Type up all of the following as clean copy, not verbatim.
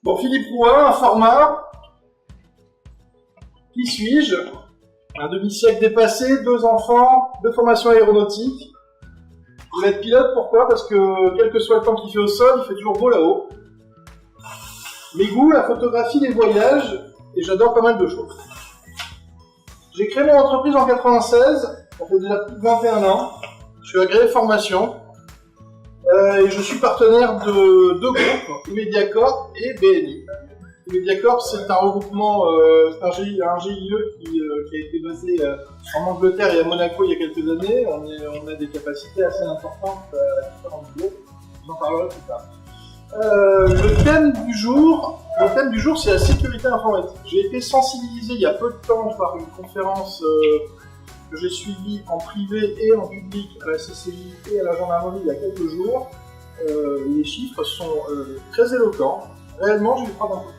Bon, Philippe Rouin, informar. Qui suis-je? Un demi-siècle dépassé, 2 enfants, 2 formations aéronautiques. Je vais être pilote, pourquoi? Parce que quel que soit le temps qu'il fait au sol, il fait toujours beau là-haut. Mes goûts, la photographie, les voyages, et j'adore pas mal de choses. J'ai créé mon entreprise en 96, ça fait déjà plus de 21 ans. Je suis agréé formation. Et je suis partenaire de 2 groupes, Imediacorp et BNI. Imediacorp, c'est un regroupement, c'est un GIE qui a été basé en Angleterre et à Monaco il y a quelques années. On a des capacités assez importantes à différents niveaux. J'en parlerai plus tard. Le thème du jour, c'est la sécurité informatique. J'ai été sensibilisé il y a peu de temps par une conférence que j'ai suivie en privé et en public à la CCI et à la gendarmerie il y a quelques jours. Les chiffres sont très éloquents. Réellement, je les crois d'un peu.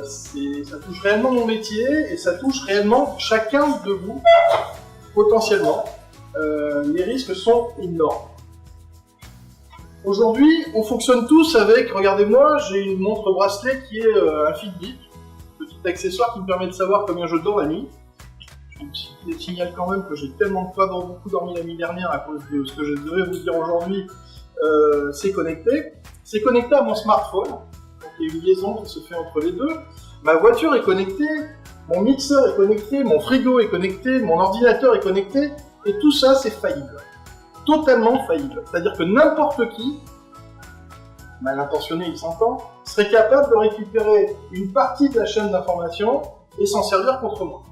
Ça touche réellement mon métier et ça touche réellement chacun de vous, potentiellement. Les risques sont énormes. Aujourd'hui, on fonctionne tous avec, regardez-moi, j'ai une montre bracelet qui est un Fitbit, petit accessoire qui me permet de savoir combien je dors la nuit. Je signale quand même que j'ai tellement pas beaucoup dormi la nuit dernière à cause de ce que je devais vous dire aujourd'hui. C'est connecté. C'est connecté à mon smartphone. Donc il y a une liaison qui se fait entre les deux. Ma voiture est connectée, mon mixeur est connecté, mon frigo est connecté, mon ordinateur est connecté, et tout ça c'est faillible. Totalement faillible. C'est-à-dire que n'importe qui, mal intentionné il s'entend, serait capable de récupérer une partie de la chaîne d'information et s'en servir contre moi.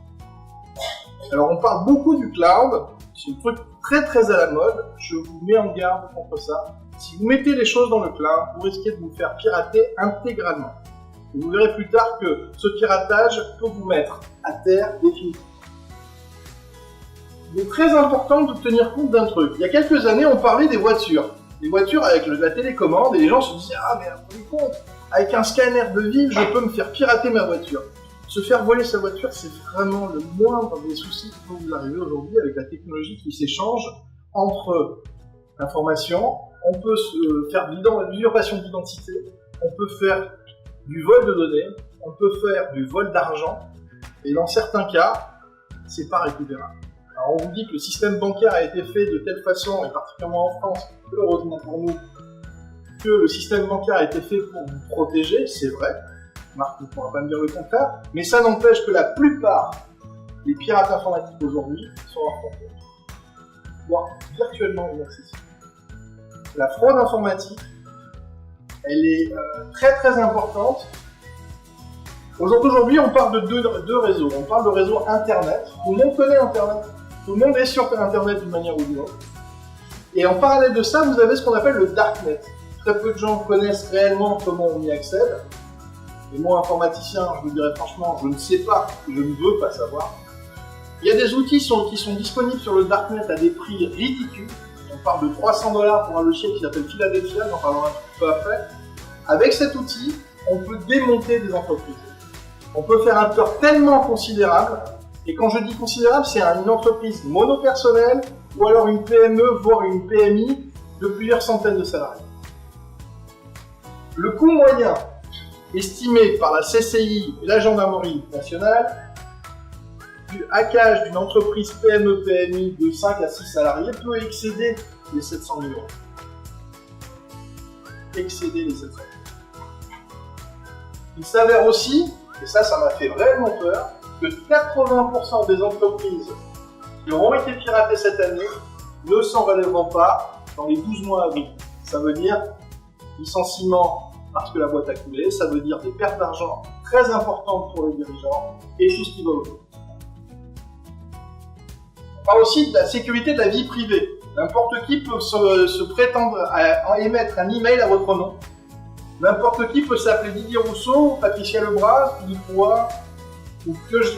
Alors on parle beaucoup du cloud, c'est un truc très très à la mode, je vous mets en garde contre ça. Si vous mettez les choses dans le cloud, vous risquez de vous faire pirater intégralement. Et vous verrez plus tard que ce piratage peut vous mettre à terre définitivement. Il est très important de tenir compte d'un truc. Il y a quelques années, on parlait des voitures. Les voitures avec la télécommande, et les gens se disaient « Ah mais vous vous rendez compte, avec un scanner de ville, je peux me faire pirater ma voiture. » Se faire voler sa voiture, c'est vraiment le moindre des soucis qui peuvent vous arriver aujourd'hui avec la technologie qui s'échange entre l'information. On peut se faire de l'usurpation d'identité, on peut faire du vol de données, on peut faire du vol d'argent, et dans certains cas, c'est pas récupérable. Alors on vous dit que le système bancaire a été fait de telle façon, et particulièrement en France, heureusement pour nous, que le système bancaire a été fait pour vous protéger, c'est vrai. Marc ne pourra pas me dire le contraire, mais ça n'empêche que la plupart des pirates informatiques aujourd'hui sont hors contrôle, voire virtuellement inaccessibles. La fraude informatique, elle est très très importante. Aujourd'hui, on parle de deux réseaux. On parle de réseau Internet. Tout le monde connaît Internet. Tout le monde est sur Internet d'une manière ou d'une autre. Et en parallèle de ça, vous avez ce qu'on appelle le Darknet. Très peu de gens connaissent réellement comment on y accède. Et moi, informaticien, je vous dirais franchement, je ne sais pas, je ne veux pas savoir. Il y a des outils qui sont disponibles sur le Darknet à des prix ridicules. On parle de $300 pour un logiciel qui s'appelle Philadelphia, j'en parlerai un petit peu après. Avec cet outil, on peut démonter des entreprises. On peut faire un tort tellement considérable, et quand je dis considérable, c'est une entreprise monopersonnelle, ou alors une PME, voire une PMI, de plusieurs centaines de salariés. Le coût moyen estimé par la CCI et la gendarmerie nationale du hackage d'une entreprise PME-PMI de 5 à 6 salariés peut excéder les 700 000 euros. Excéder les 700 000 euros. Il s'avère aussi, et ça m'a fait réellement peur, que 80% des entreprises qui auront été piratées cette année ne s'en relèveront pas dans les 12 mois à venir. Ça veut dire licenciement parce que la boîte a coulé, ça veut dire des pertes d'argent très importantes pour les dirigeants et tout ce qui va autour. On parle aussi de la sécurité de la vie privée. N'importe qui peut se prétendre à émettre un email à votre nom. N'importe qui peut s'appeler Didier Rousseau, Patricia Lebras, Philippe Rouin, ou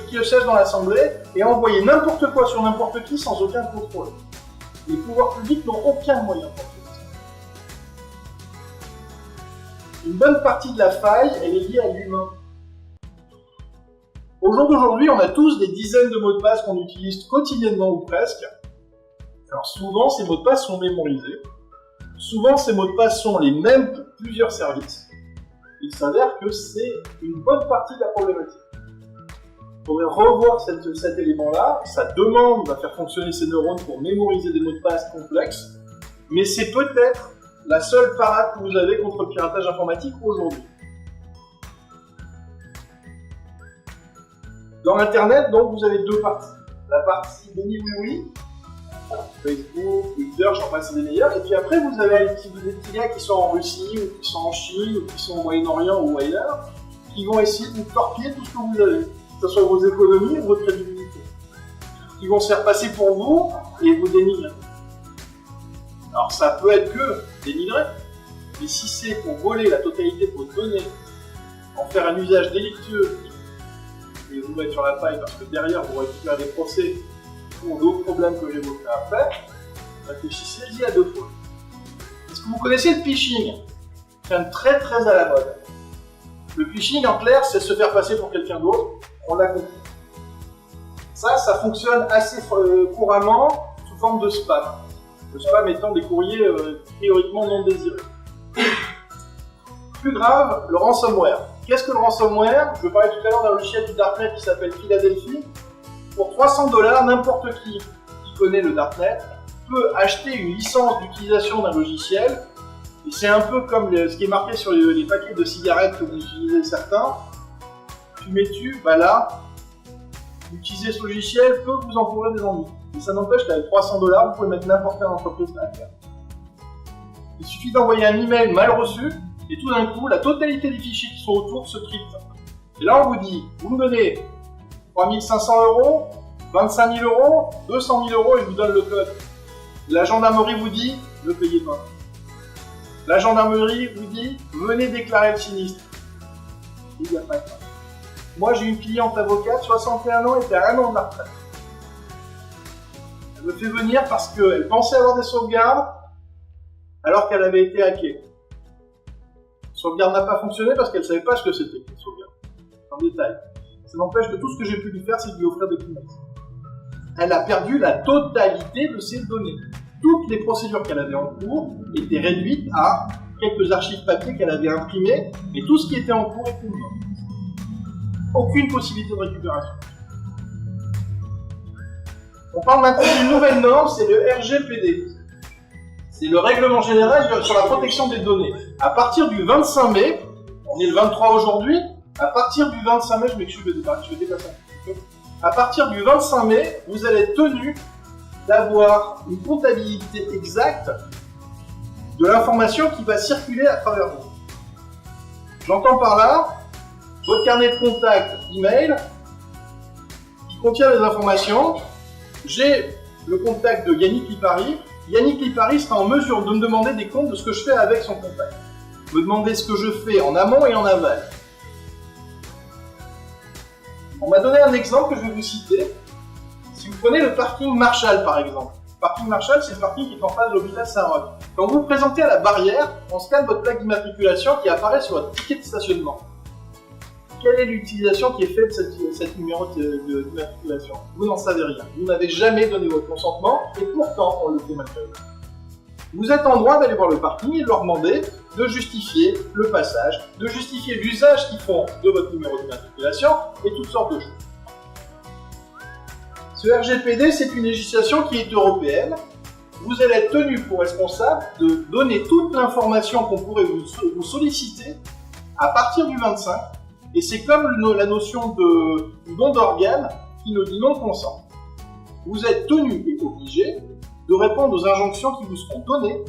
qui le sais dans l'Assemblée, et envoyer n'importe quoi sur n'importe qui sans aucun contrôle. Les pouvoirs publics n'ont aucun moyen pour ça. Une bonne partie de la faille, elle est liée à l'humain. Au jour d'aujourd'hui, on a tous des dizaines de mots de passe qu'on utilise quotidiennement ou presque. Alors souvent, ces mots de passe sont mémorisés. Souvent, ces mots de passe sont les mêmes pour plusieurs services. il s'avère que c'est une bonne partie de la problématique. Il faudrait revoir cet élément-là. Ça demande à faire fonctionner ces neurones pour mémoriser des mots de passe complexes, mais c'est peut-être la seule parade que vous avez contre le piratage informatique aujourd'hui. Dans Internet, donc, vous avez deux parties. La partie Béni oui, Facebook, Twitter, j'en passe des meilleurs. Et puis après, vous avez les petits gars qui sont en Russie, ou qui sont en Chine, ou qui sont au Moyen-Orient ou ailleurs, qui vont essayer de vous torpiller tout ce que vous avez, que ce soit vos économies ou votre crédibilité. Ils vont se faire passer pour vous et vous dénigrer. Alors ça peut être que dénigrer, mais si c'est pour voler la totalité de vos données, en faire un usage délictueux, et vous mettre sur la paille parce que derrière vous récupérez des procès pour d'autres problèmes que j'évoquerai après, réfléchissez-y à deux fois. Est-ce que vous connaissez le phishing? C'est un très très à la mode. Le phishing en clair, c'est se faire passer pour quelqu'un d'autre, on l'a compris. Ça fonctionne assez couramment sous forme de spam. Le spam étant des courriers théoriquement non désirés. Plus grave, le ransomware. Qu'est-ce que le ransomware? Je parlais tout à l'heure d'un logiciel du Darknet qui s'appelle Philadelphie. Pour 300 $, n'importe qui connaît le Darknet peut acheter une licence d'utilisation d'un logiciel. Et c'est un peu comme ce qui est marqué sur les paquets de cigarettes que vous utilisez certains. Fumez-tu, bah là, utiliser ce logiciel peut vous encourir des ennuis. Et ça n'empêche qu'avec 300 $, vous pouvez mettre n'importe quelle entreprise à faire. Il suffit d'envoyer un email mal reçu, et tout d'un coup, la totalité des fichiers qui sont autour se cryptent. Et là, on vous dit, vous me donnez 3 500 €, 25 000 €, 200 000 € et je vous donne le code. La gendarmerie vous dit, ne payez pas. La gendarmerie vous dit, venez déclarer le sinistre. Il n'y a pas de ça. Moi, j'ai une cliente avocate, 61 ans, et était à 1 an de la retraite. Elle me fait venir parce qu'elle pensait avoir des sauvegardes, alors qu'elle avait été hackée. La sauvegarde n'a pas fonctionné parce qu'elle ne savait pas ce que c'était une sauvegarde. En détail. Ça n'empêche que tout ce que j'ai pu lui faire, c'est de lui offrir des punaises. Elle a perdu la totalité de ses données. Toutes les procédures qu'elle avait en cours étaient réduites à quelques archives papier qu'elle avait imprimées, mais tout ce qui était en cours était mort. Aucune possibilité de récupération. On parle maintenant d'une nouvelle norme, c'est le RGPD. C'est le règlement général sur la protection des données. À partir du 25 mai, on est le 23 aujourd'hui, à partir du 25 mai, je m'excuse, je vais dépasser un petit peu. À partir du 25 mai, vous allez être tenu d'avoir une comptabilité exacte de l'information qui va circuler à travers vous. J'entends par là votre carnet de contact email qui contient des informations. J'ai le contact de Yannick Lipari. Yannick Lipari sera en mesure de me demander des comptes de ce que je fais avec son contact. Me demander ce que je fais en amont et en aval. On m'a donné un exemple que je vais vous citer. Si vous prenez le parking Marshall par exemple. Le parking Marshall, c'est le parking qui est en face de l'hôpital Saint-Roch. Quand vous vous présentez à la barrière, on scanne votre plaque d'immatriculation qui apparaît sur votre ticket de stationnement. Quelle est l'utilisation qui est faite de cette numéro d'immatriculation? Vous n'en savez rien. Vous n'avez jamais donné votre consentement et pourtant on le fait malgré vous. Vous êtes en droit d'aller voir le parking et de leur demander de justifier le passage, de justifier l'usage qu'ils font de votre numéro d'immatriculation et toutes sortes de choses. Ce RGPD, c'est une législation qui est européenne. Vous allez être tenu pour responsable de donner toute l'information qu'on pourrait vous solliciter à partir du 25. Et c'est comme la notion du don d'organes qui nous dit non-consent. Vous êtes tenu et obligé de répondre aux injonctions qui vous seront données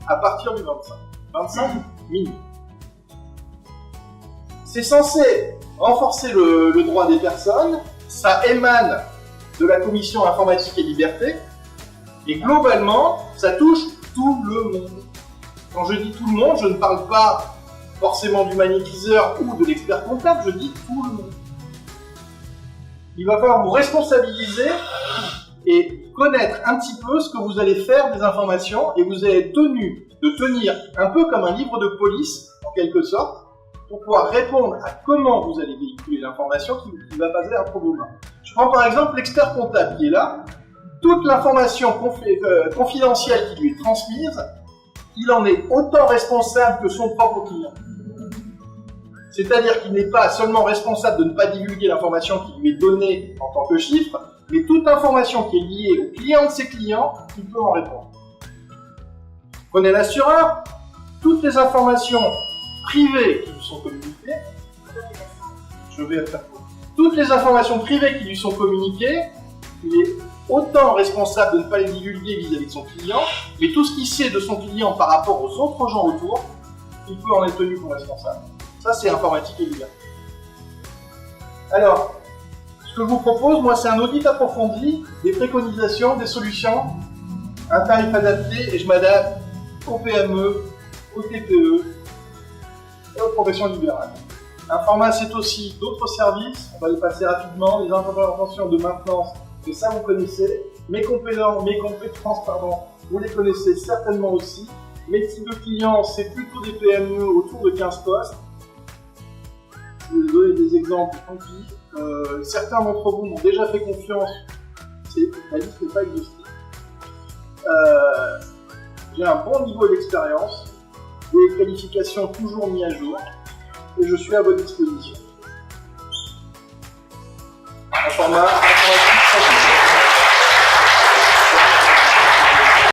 à partir du 25. 25 minutes. C'est censé renforcer le droit des personnes, ça émane de la Commission Informatique et Liberté, et globalement, ça touche tout le monde. Quand je dis tout le monde, je ne parle pas forcément du magnétiseur ou de l'expert comptable, je dis tout le monde. Il va falloir vous responsabiliser et connaître un petit peu ce que vous allez faire des informations, et vous allez être tenu de tenir un peu comme un livre de police, en quelque sorte, pour pouvoir répondre à comment vous allez véhiculer l'information qui va passer un problème. Je prends par exemple l'expert comptable qui est là. Toute l'information confidentielle qui lui est transmise, il en est autant responsable que son propre client. C'est-à-dire qu'il n'est pas seulement responsable de ne pas divulguer l'information qui lui est donnée en tant que chiffre, mais toute information qui est liée au client de ses clients, il peut en répondre. Prenez l'assureur, toutes les informations privées qui lui sont communiquées, toutes les informations privées qui lui sont communiquées, il est autant responsable de ne pas les divulguer vis-à-vis de son client, mais tout ce qu'il sait de son client par rapport aux autres gens autour, il peut en être tenu comme responsable. Ça, c'est informatique et liberté. Alors, ce que je vous propose, moi, c'est un audit approfondi, des préconisations, des solutions, un tarif adapté, et je m'adapte aux PME, aux TPE et aux professions libérales. Informa, c'est aussi d'autres services, on va les passer rapidement, les interventions de maintenance, et ça vous connaissez, mes compétences, vous les connaissez certainement aussi. Mes types de clients, c'est plutôt des PME autour de 15 postes. Je vais vous donner des exemples précis. Certains d'entre vous m'ont déjà fait confiance, la liste n'est pas exhaustive. J'ai un bon niveau d'expérience, des qualifications toujours mises à jour, et je suis à votre disposition. Informa,